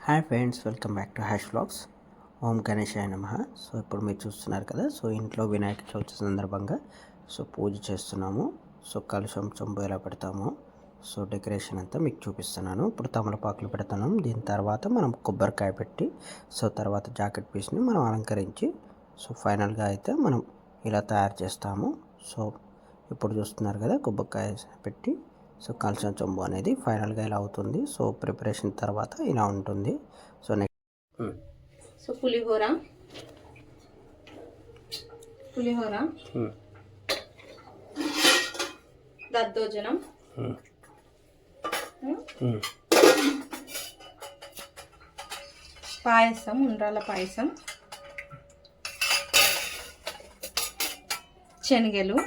Hi friends, welcome back to hash vlogs. ఓం గణేశాయ నమః. సో ఇప్పుడు మీరు చూస్తున్నారు కదా, సో ఇంట్లో వినాయక చవితి సందర్భంగా సో పూజ చేస్తున్నాము. సో కలుషం చెంబు ఎలా పెడతాము, సో డెకరేషన్ అంతా మీకు చూపిస్తున్నాను. ఇప్పుడు తమలపాకులు పెడతాను. దీని తర్వాత మనం కొబ్బరికాయ పెట్టి, సో తర్వాత జాకెట్ పీస్ని మనం అలంకరించి, సో ఫైనల్గా అయితే మనం ఇలా తయారు చేస్తాము. సో ఇప్పుడు చూస్తున్నారు కదా, కొబ్బరికాయ పెట్టి సో కలశం చెంబు అనేది ఫైనల్గా ఇలా అవుతుంది. సో ప్రిపరేషన్ తర్వాత ఇలా ఉంటుంది. సో నెక్స్ట్ పులిహోర దద్దోజనం, పాయసం, ఉండ్రాల పాయసం, శనగలు,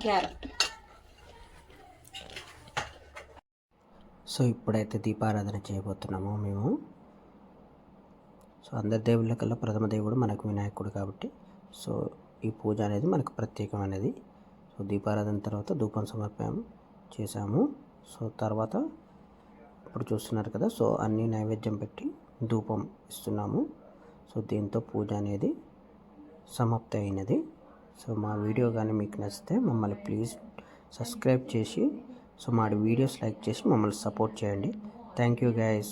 గ్యారెట్. సో ఇప్పుడైతే దీపారాధన చేయబోతున్నాము మేము. సో అందరి దేవుళ్ళ కల్లా ప్రథమ దేవుడు మనకు వినాయకుడు కాబట్టి సో ఈ పూజ అనేది మనకు ప్రత్యేకమైనది. సో దీపారాధన తర్వాత ధూపం చేశాము. సో తర్వాత ఇప్పుడు చూస్తున్నారు కదా, సో అన్నీ నైవేద్యం పెట్టి ధూపం ఇస్తున్నాము. సో దీంతో పూజ అనేది సమాప్తి అయినది. సో మా వీడియో కానీ మీకు నచ్చితే మమ్మల్ని ప్లీజ్ సబ్స్క్రైబ్ చేసి, సో మా వీడియోస్ లైక్ చేసి మమ్మల్ని సపోర్ట్ చేయండి. Thank you guys.